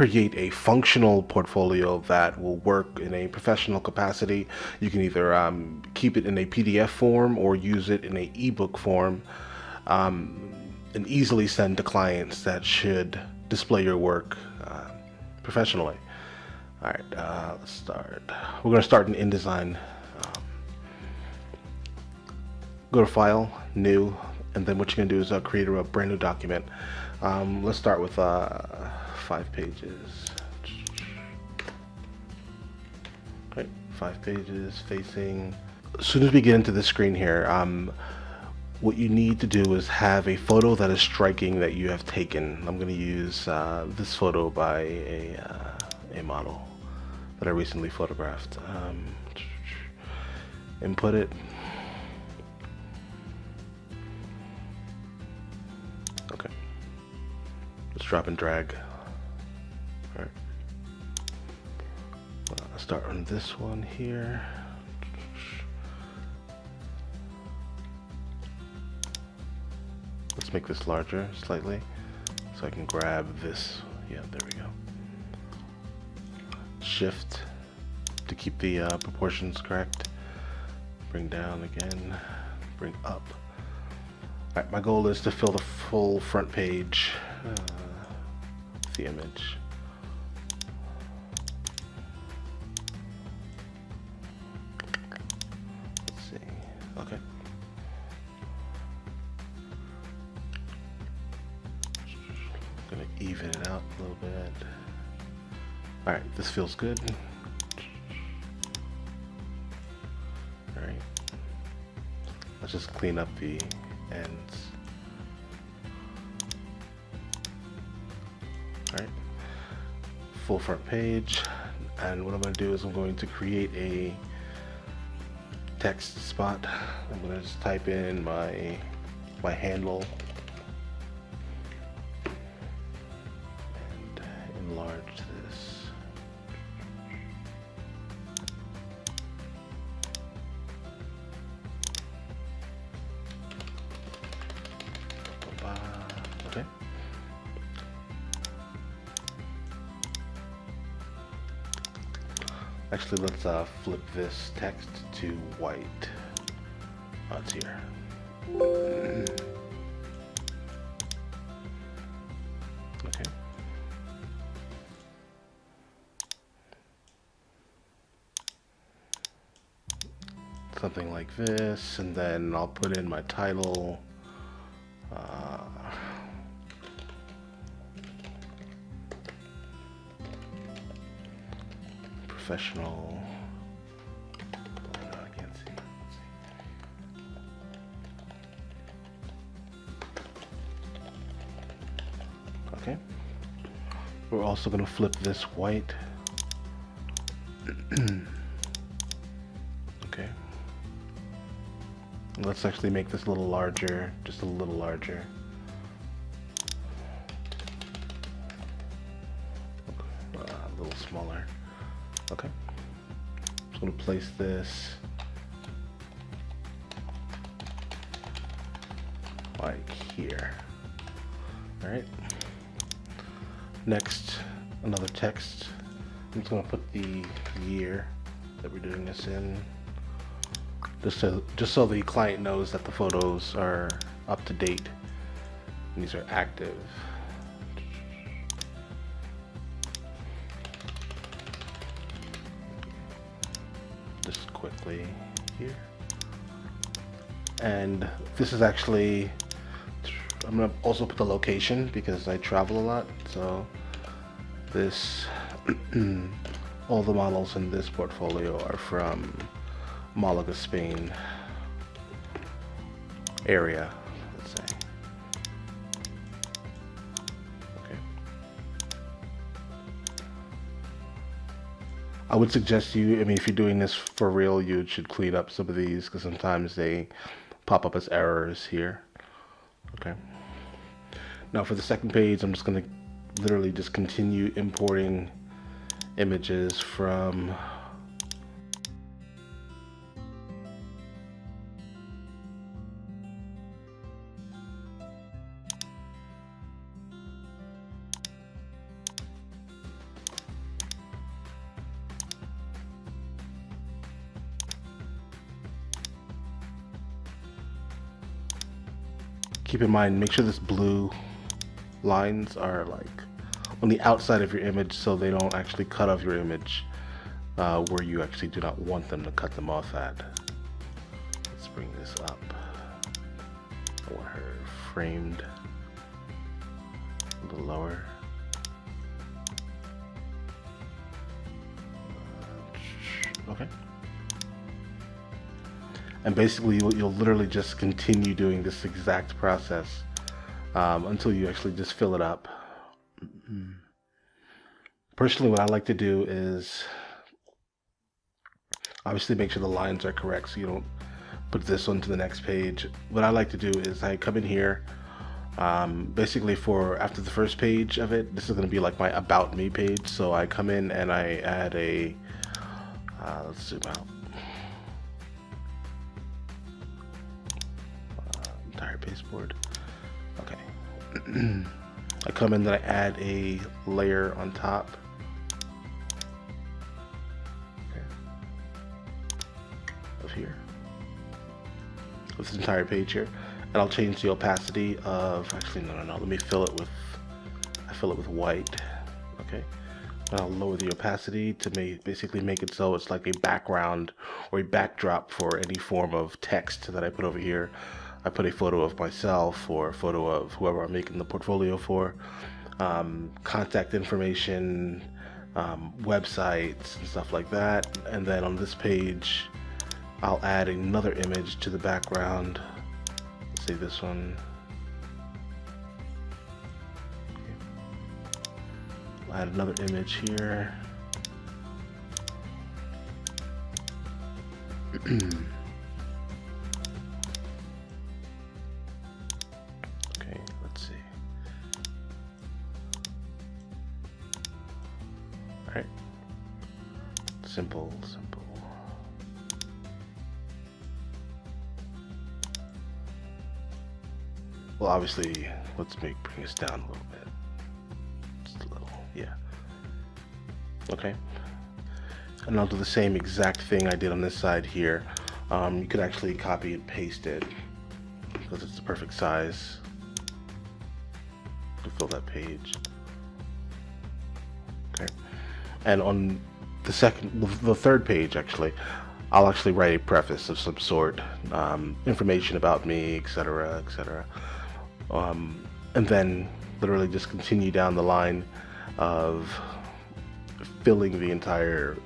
create a functional portfolio that will work in a professional capacity, you can either keep it in a PDF form or use it in a ebook form, and easily send to clients that should display your work professionally. All right, let's start. We're going to start in InDesign. Go to File, New, and then what you're going to do is create a brand new document. Let's start with 5 pages. Okay, 5 pages facing. As soon as we get into the screen here, what you need to do is have a photo that is striking that you have taken. I'm going to use this photo by a model that I recently photographed. Input it. Okay. Let's drop and drag. All right. Let's start on this one here. Let's make this larger slightly so I can grab this. Yeah, there we go. Shift to keep the proportions correct. Bring down again, bring up. All right, my goal is to fill the full front page with the image. Let's see. Okay. Gonna even it out a little bit. All right, this feels good. All right, let's just clean up the ends. All right, full front page, and what I'm going to do is I'm going to create a text spot. I'm going to just type in my handle and enlarge this. Okay. Actually, let's flip this text to white. Oh, it's here. Okay. Something like this, and then I'll put in my title. Professional. Oh, no, I can't see. Okay. We're also going to flip this white. Okay. Let's actually make this a little larger, just a little larger. A little smaller. Okay. I'm just going to place this like here. All right. Next, another text. I'm just going to put the year that we're doing this in, just so the client knows that the photos are up to date and these are active. Just quickly here. And this is actually, I'm going to also put the location because I travel a lot. So this, all the models in this portfolio are from Malaga, Spain area, let's say. Okay. I would suggest you, I mean, if you're doing this for real, you should clean up some of these because sometimes they pop up as errors here. Okay. Now for the second page, I'm just going to literally just continue importing images from keep in mind, make sure this blue lines are like on the outside of your image so they don't actually cut off your image where you actually do not want them to cut them off at. Let's bring this up. I want her framed a little lower. Okay. And basically you'll literally just continue doing this exact process until you actually just fill it up. Personally, what I like to do is obviously make sure the lines are correct so you don't put this onto the next page. What I like to do is I come in here, basically for after the first page of it, this is going to be like my About Me page. So I come in and I add a, let's zoom out, entire baseboard. Okay. I come in and I add a layer on top. Of here. Of this entire page here. And I'll change the opacity of, actually no, let me fill it with, I fill it with white. Okay. And I'll lower the opacity to basically make it so it's like a background or a backdrop for any form of text that I put over here. I put a photo of myself or a photo of whoever I'm making the portfolio for, contact information, websites and stuff like that. And then on this page, I'll add another image to the background. Let's say this one. Okay. I'll add another image here. Okay, let's see. All right. Simple. Well, obviously, let's bring this down a little bit. Just a little, yeah. Okay. And I'll do the same exact thing I did on this side here. You could actually copy and paste it because it's the perfect size to fill that page. Okay. And on the third page, actually, I'll actually write a preface of some sort, information about me, etc., etc. And then literally just continue down the line of filling the entire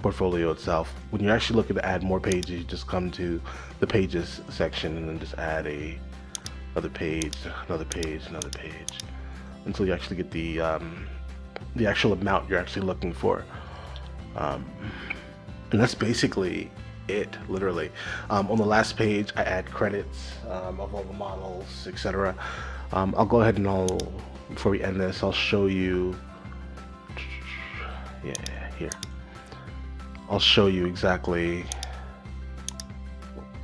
portfolio itself. When you're actually looking to add more pages, you just come to the pages section and then just add another page, another page, another page, until you actually get the actual amount you're actually looking for. And that's basically it, literally. On the last page, I add credits of all the models, etc. I'll go ahead and before we end this, I'll show you. Yeah, here. I'll show you exactly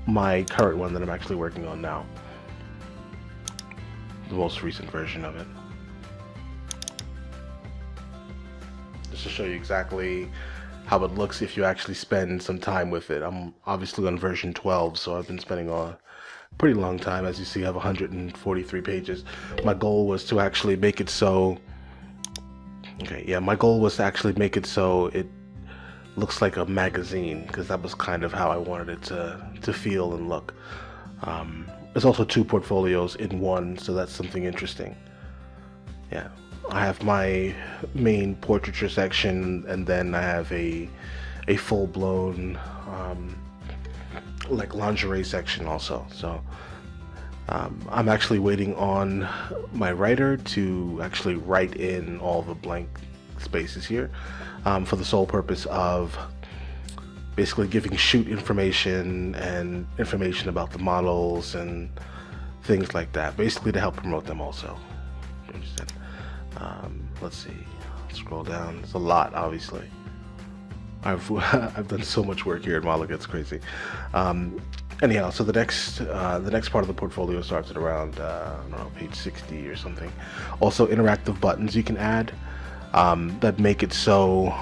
my current one that I'm actually working on now. The most recent version of it. Just to show you exactly how it looks if you actually spend some time with it. I'm obviously on version 12, so I've been spending a pretty long time. As you see, I have 143 pages. My goal was to actually make it so, my goal was to actually make it so it looks like a magazine, because that was kind of how I wanted it to feel and look. There's also two portfolios in one, so that's something interesting. Yeah. I have my main portraiture section, and then I have a full-blown like lingerie section also. So I'm actually waiting on my writer to actually write in all the blank spaces here for the sole purpose of basically giving shoot information and information about the models and things like that, basically to help promote them also. You understand? Let's see, scroll down. It's a lot, obviously. I've done so much work here at Malaga, it's crazy. Anyhow, so the next part of the portfolio starts at around I don't know, page 60 or something. Also, interactive buttons you can add that make it so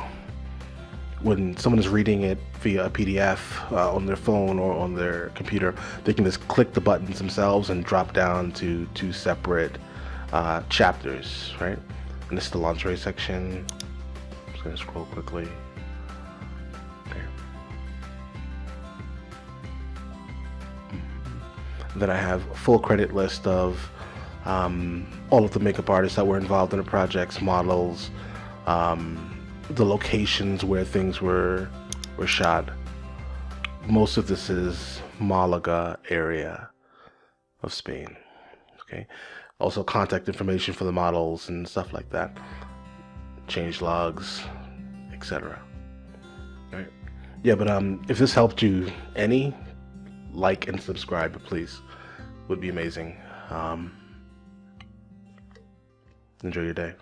when someone is reading it via a PDF on their phone or on their computer, they can just click the buttons themselves and drop down to two separate chapters, right? And this is the lingerie section. I'm just gonna scroll quickly. Okay. Then I have a full credit list of all of the makeup artists that were involved in the projects, models, the locations where things were shot. Most of this is Malaga area of Spain. Okay. Also contact information for the models and stuff like that. Change logs, etc. Right. Yeah, but if this helped you any, like and subscribe, please. Would be amazing. Enjoy your day.